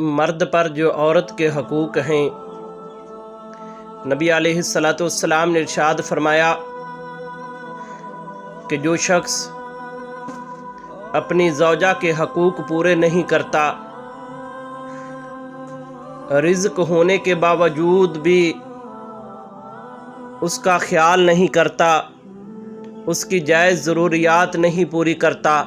مرد پر جو عورت کے حقوق ہیں، نبی علیہ السلام نے ارشاد فرمایا کہ جو شخص اپنی زوجہ کے حقوق پورے نہیں کرتا، رزق ہونے کے باوجود بھی اس کا خیال نہیں کرتا، اس کی جائز ضروریات نہیں پوری کرتا،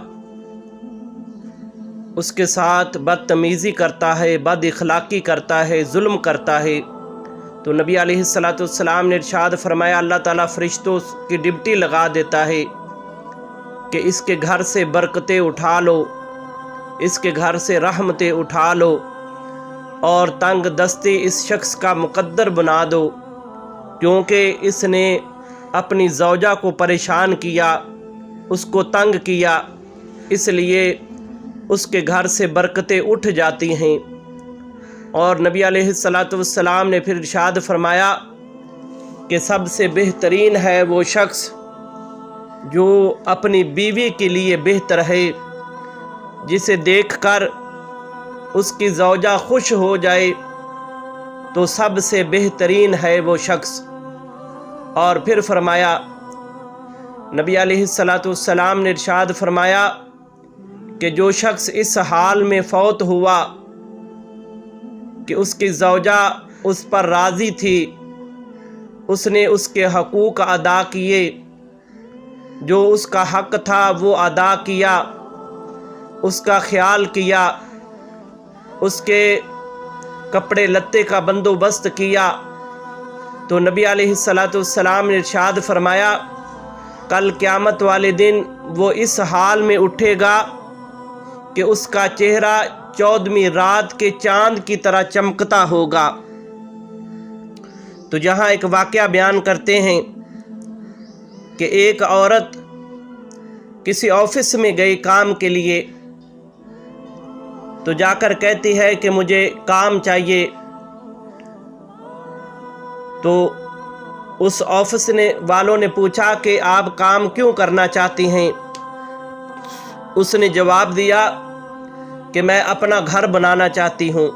اس کے ساتھ بدتمیزی کرتا ہے، بد اخلاقی کرتا ہے، ظلم کرتا ہے، تو نبی علیہ السلام نے ارشاد فرمایا اللہ تعالیٰ فرشتوں کی ڈپٹی لگا دیتا ہے کہ اس کے گھر سے برکتیں اٹھا لو، اس کے گھر سے رحمتیں اٹھا لو اور تنگ دستی اس شخص کا مقدر بنا دو، کیونکہ اس نے اپنی زوجہ کو پریشان کیا، اس کو تنگ کیا، اس لیے اس کے گھر سے برکتیں اٹھ جاتی ہیں۔ اور نبی علیہ السلام نے پھر ارشاد فرمایا کہ سب سے بہترین ہے وہ شخص جو اپنی بیوی کے لیے بہتر ہے، جسے دیکھ کر اس کی زوجہ خوش ہو جائے تو سب سے بہترین ہے وہ شخص۔ اور پھر فرمایا نبی علیہ السلام نے ارشاد فرمایا کہ جو شخص اس حال میں فوت ہوا کہ اس کی زوجہ اس پر راضی تھی، اس نے اس کے حقوق ادا کیے، جو اس کا حق تھا وہ ادا کیا، اس کا خیال کیا، اس کے کپڑے لتے کا بندوبست کیا، تو نبی علیہ السلام نے ارشاد فرمایا کل قیامت والے دن وہ اس حال میں اٹھے گا کہ اس کا چہرہ 14ویں رات کے چاند کی طرح چمکتا ہوگا۔ تو جہاں ایک واقعہ بیان کرتے ہیں کہ ایک عورت کسی آفس میں گئی کام کے لیے، تو جا کر کہتی ہے کہ مجھے کام چاہیے، تو اس آفس والوں نے پوچھا کہ آپ کام کیوں کرنا چاہتی ہیں؟ اس نے جواب دیا کہ میں اپنا گھر بنانا چاہتی ہوں۔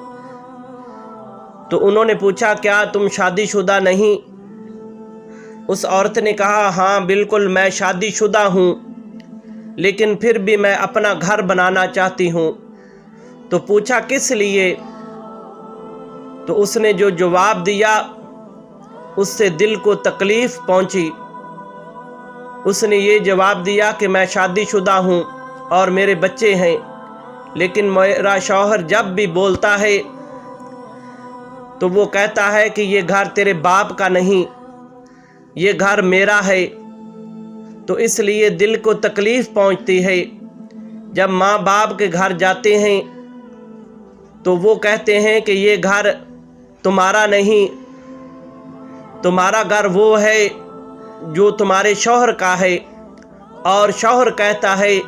تو انہوں نے پوچھا کیا تم شادی شدہ نہیں؟ اس عورت نے کہا ہاں بالکل میں شادی شدہ ہوں، لیکن پھر بھی میں اپنا گھر بنانا چاہتی ہوں۔ تو پوچھا کس لیے؟ تو اس نے جو جواب دیا اس سے دل کو تکلیف پہنچی۔ اس نے یہ جواب دیا کہ میں شادی شدہ ہوں اور میرے بچے ہیں، لیکن میرا شوہر جب بھی بولتا ہے تو وہ کہتا ہے کہ یہ گھر تیرے باپ کا نہیں، یہ گھر میرا ہے، تو اس لیے دل کو تکلیف پہنچتی ہے۔ جب ماں باپ کے گھر جاتے ہیں تو وہ کہتے ہیں کہ یہ گھر تمہارا نہیں، تمہارا گھر وہ ہے جو تمہارے شوہر کا ہے، اور شوہر کہتا ہے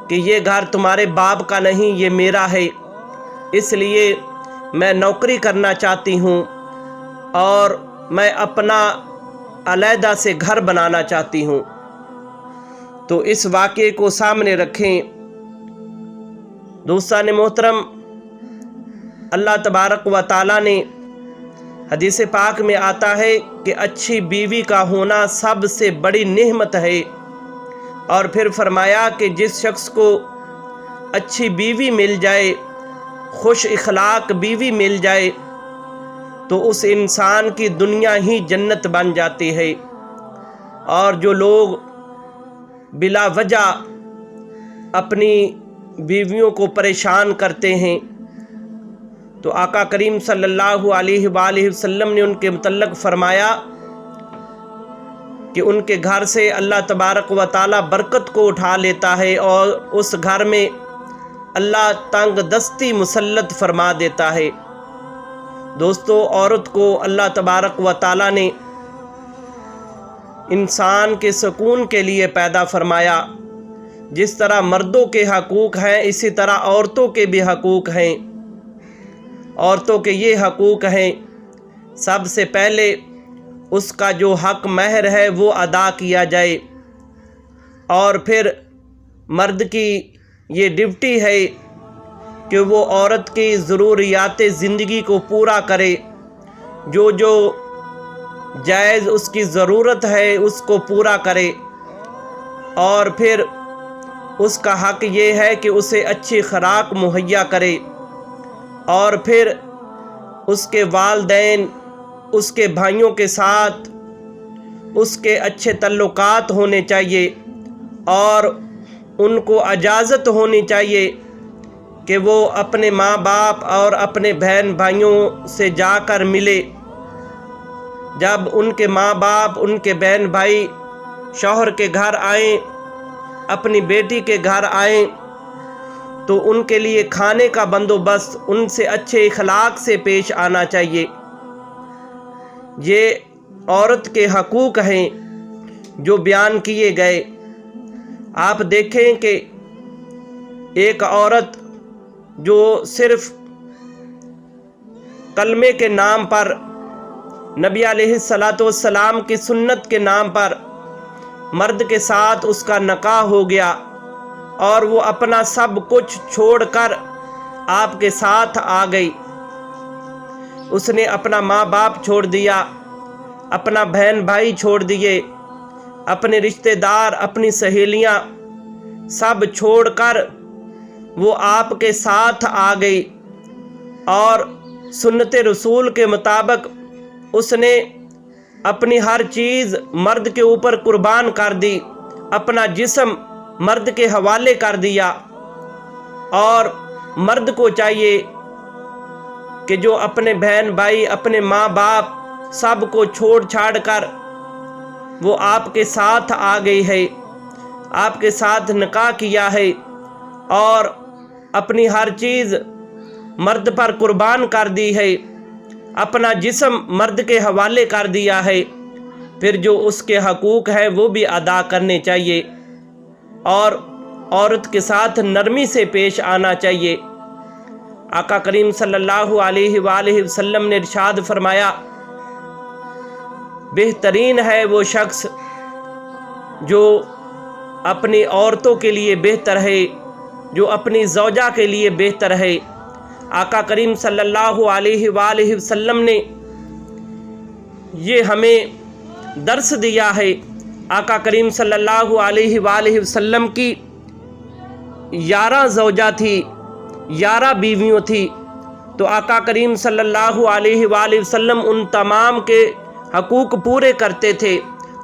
کہ یہ گھر تمہارے باپ کا نہیں، یہ میرا ہے، اس لیے میں نوکری کرنا چاہتی ہوں اور میں اپنا علیحدہ سے گھر بنانا چاہتی ہوں۔ تو اس واقعے کو سامنے رکھیں۔ دوستان محترم، اللہ تبارک و تعالیٰ نے حدیث پاک میں آتا ہے کہ اچھی بیوی کا ہونا سب سے بڑی نعمت ہے، اور پھر فرمایا کہ جس شخص کو اچھی بیوی مل جائے، خوش اخلاق بیوی مل جائے، تو اس انسان کی دنیا ہی جنت بن جاتی ہے۔ اور جو لوگ بلا وجہ اپنی بیویوں کو پریشان کرتے ہیں، تو آقا کریم صلی اللہ علیہ وآلہ وسلم نے ان کے متعلق فرمایا کہ ان کے گھر سے اللہ تبارک و تعالیٰ برکت کو اٹھا لیتا ہے اور اس گھر میں اللہ تنگ دستی مسلط فرما دیتا ہے۔ دوستو، عورت کو اللہ تبارک و تعالیٰ نے انسان کے سکون کے لیے پیدا فرمایا۔ جس طرح مردوں کے حقوق ہیں اسی طرح عورتوں کے بھی حقوق ہیں۔ عورتوں کے یہ حقوق ہیں، سب سے پہلے اس کا جو حق مہر ہے وہ ادا کیا جائے، اور پھر مرد کی یہ ڈیوٹی ہے کہ وہ عورت کی ضروریات زندگی کو پورا کرے، جو جائز اس کی ضرورت ہے اس کو پورا کرے، اور پھر اس کا حق یہ ہے کہ اسے اچھی خوراک مہیا کرے، اور پھر اس کے والدین، اس کے بھائیوں کے ساتھ اس کے اچھے تعلقات ہونے چاہیے، اور ان کو اجازت ہونی چاہیے کہ وہ اپنے ماں باپ اور اپنے بہن بھائیوں سے جا کر ملے۔ جب ان کے ماں باپ، ان کے بہن بھائی شوہر کے گھر آئیں، اپنی بیٹی کے گھر آئیں، تو ان کے لیے کھانے کا بندوبست، ان سے اچھے اخلاق سے پیش آنا چاہیے۔ یہ عورت کے حقوق ہیں جو بیان کیے گئے۔ آپ دیکھیں کہ ایک عورت جو صرف کلمے کے نام پر، نبی علیہ السلام کی سنت کے نام پر مرد کے ساتھ اس کا نکاح ہو گیا، اور وہ اپنا سب کچھ چھوڑ کر آپ کے ساتھ آ گئی۔ اس نے اپنا ماں باپ چھوڑ دیا، اپنا بہن بھائی چھوڑ دیے، اپنے رشتہ دار، اپنی سہیلیاں سب چھوڑ کر وہ آپ کے ساتھ آ گئی، اور سنت رسول کے مطابق اس نے اپنی ہر چیز مرد کے اوپر قربان کر دی، اپنا جسم مرد کے حوالے کر دیا۔ اور مرد کو چاہیے کہ جو اپنے بہن بھائی، اپنے ماں باپ سب کو چھوڑ چھاڑ کر وہ آپ کے ساتھ آ گئی ہے، آپ کے ساتھ نکاح کیا ہے، اور اپنی ہر چیز مرد پر قربان کر دی ہے، اپنا جسم مرد کے حوالے کر دیا ہے، پھر جو اس کے حقوق ہے وہ بھی ادا کرنے چاہیے، اور عورت کے ساتھ نرمی سے پیش آنا چاہیے۔ آقا کریم صلی اللہ علیہ وآلہ وسلم نے ارشاد فرمایا، بہترین ہے وہ شخص جو اپنی عورتوں کے لیے بہتر ہے، جو اپنی زوجہ کے لیے بہتر ہے۔ آقا کریم صلی اللہ علیہ وآلہ وسلم نے یہ ہمیں درس دیا ہے۔ آقا کریم صلی اللہ علیہ وآلہ وسلم کی 11 زوجہ تھی، 11 بیویوں تھی، تو آقا کریم صلی اللہ علیہ وآلہ وسلم ان تمام کے حقوق پورے کرتے تھے،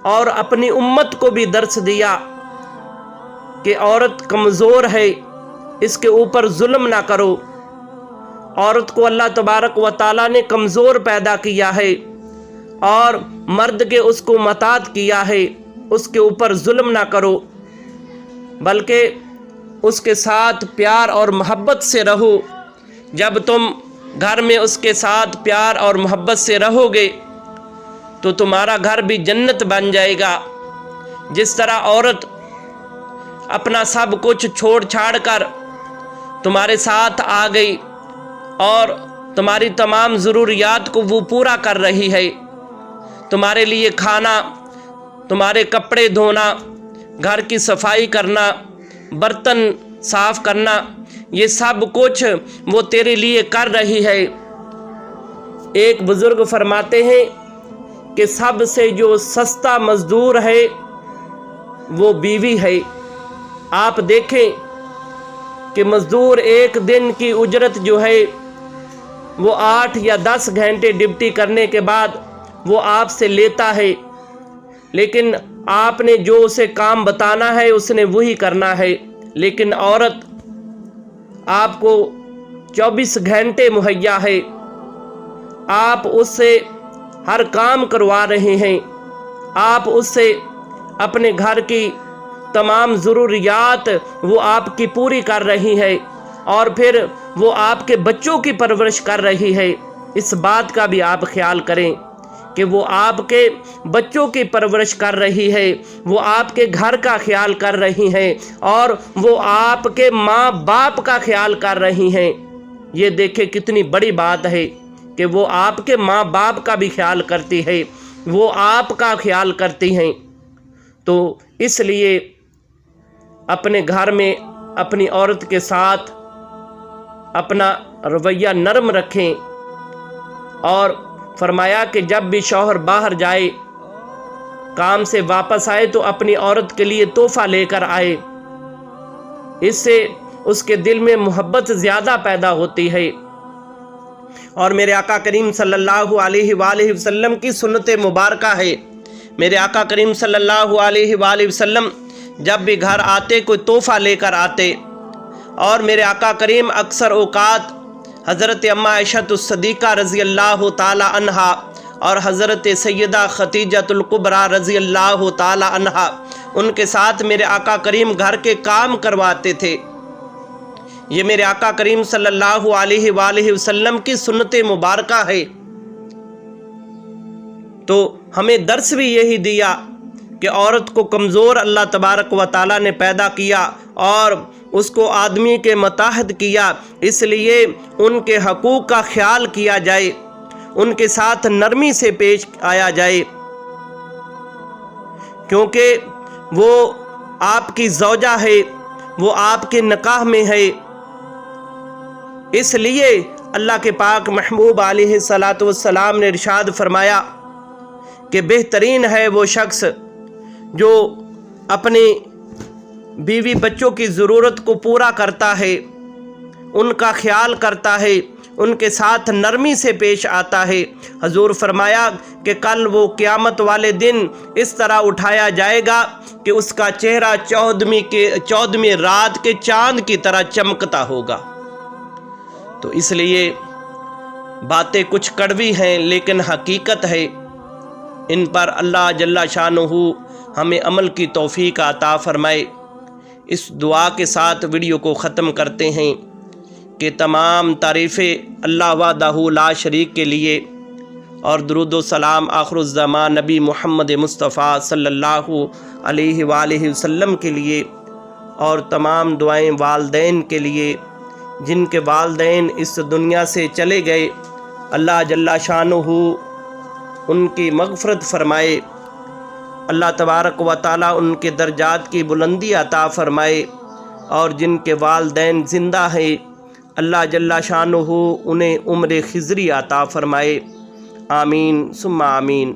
اور اپنی امت کو بھی درس دیا کہ عورت کمزور ہے، اس کے اوپر ظلم نہ کرو۔ عورت کو اللہ تبارک و تعالیٰ نے کمزور پیدا کیا ہے، اور مرد کے اس کو محتاط کیا ہے، اس کے اوپر ظلم نہ کرو، بلکہ اس کے ساتھ پیار اور محبت سے رہو۔ جب تم گھر میں اس کے ساتھ پیار اور محبت سے رہو گے تو تمہارا گھر بھی جنت بن جائے گا۔ جس طرح عورت اپنا سب کچھ چھوڑ چھاڑ کر تمہارے ساتھ آ گئی اور تمہاری تمام ضروریات کو وہ پورا کر رہی ہے، تمہارے لیے کھانا، تمہارے کپڑے دھونا، گھر کی صفائی کرنا، برتن صاف کرنا، یہ سب کچھ وہ تیرے لیے کر رہی ہے۔ ایک بزرگ فرماتے ہیں کہ سب سے جو سستا مزدور ہے وہ بیوی ہے۔ آپ دیکھیں کہ مزدور ایک دن کی اجرت جو ہے وہ 8 یا 10 گھنٹے ڈیوٹی کرنے کے بعد وہ آپ سے لیتا ہے، لیکن آپ نے جو اسے کام بتانا ہے اس نے وہی کرنا ہے۔ لیکن عورت آپ کو 24 گھنٹے مہیا ہے، آپ اس سے ہر کام کروا رہے ہیں، آپ اس سے اپنے گھر کی تمام ضروریات وہ آپ کی پوری کر رہی ہے، اور پھر وہ آپ کے بچوں کی پرورش کر رہی ہے۔ اس بات کا بھی آپ خیال کریں کہ وہ آپ کے بچوں کی پرورش کر رہی ہے، وہ آپ کے گھر کا خیال کر رہی ہیں، اور وہ آپ کے ماں باپ کا خیال کر رہی ہیں۔ یہ دیکھیں کتنی بڑی بات ہے کہ وہ آپ کے ماں باپ کا بھی خیال کرتی ہے، وہ آپ کا خیال کرتی ہیں۔ تو اس لیے اپنے گھر میں اپنی عورت کے ساتھ اپنا رویہ نرم رکھیں، اور فرمایا کہ جب بھی شوہر باہر جائے، کام سے واپس آئے تو اپنی عورت کے لیے تحفہ لے کر آئے، اس سے اس کے دل میں محبت زیادہ پیدا ہوتی ہے۔ اور میرے آقا کریم صلی اللہ علیہ وآلہ وسلم کی سنت مبارکہ ہے، میرے آقا کریم صلی اللہ علیہ وآلہ وسلم جب بھی گھر آتے کوئی تحفہ لے کر آتے، اور میرے آقا کریم اکثر اوقات حضرت اماں عائشہ الصدیقہ رضی اللہ تعالی عنہا اور حضرت سیدہ خدیجہ الکبریٰ رضی اللہ تعالی عنہا ان کے ساتھ میرے آقا کریم گھر کے کام کرواتے تھے۔ یہ میرے آقا کریم صلی اللہ علیہ وآلہ وسلم کی سنت مبارکہ ہے۔ تو ہمیں درس بھی یہی دیا کہ عورت کو کمزور اللہ تبارک و تعالیٰ نے پیدا کیا اور اس کو آدمی کے متحد کیا، اس لیے ان کے حقوق کا خیال کیا جائے، ان کے ساتھ نرمی سے پیش آیا جائے، کیونکہ وہ آپ کی زوجہ ہے، وہ آپ کے نکاح میں ہے۔ اس لیے اللہ کے پاک محبوب علیہ السلام نے ارشاد فرمایا کہ بہترین ہے وہ شخص جو اپنی بیوی بچوں کی ضرورت کو پورا کرتا ہے، ان کا خیال کرتا ہے، ان کے ساتھ نرمی سے پیش آتا ہے۔ حضور فرمایا کہ کل وہ قیامت والے دن اس طرح اٹھایا جائے گا کہ اس کا چہرہ 14ویں رات کے چاند کی طرح چمکتا ہوگا۔ تو اس لیے باتیں کچھ کڑوی ہیں لیکن حقیقت ہے، ان پر اللہ جل شانہ ہمیں عمل کی توفیق عطا فرمائے۔ اس دعا کے ساتھ ویڈیو کو ختم کرتے ہیں کہ تمام تعریفیں اللہ وحدہ لا شریک کے لیے، اور درود و سلام آخر الزمان نبی محمد مصطفیٰ صلی اللہ علیہ وآلہ وسلم کے لیے، اور تمام دعائیں والدین کے لیے جن کے والدین اس دنیا سے چلے گئے، اللہ جل شانہ ان کی مغفرت فرمائے، اللہ تبارک و تعالیٰ ان کے درجات کی بلندی عطا فرمائے، اور جن کے والدین زندہ ہیں اللہ جل شانہ انہیں عمر خضری عطا فرمائے، آمین ثم آمین۔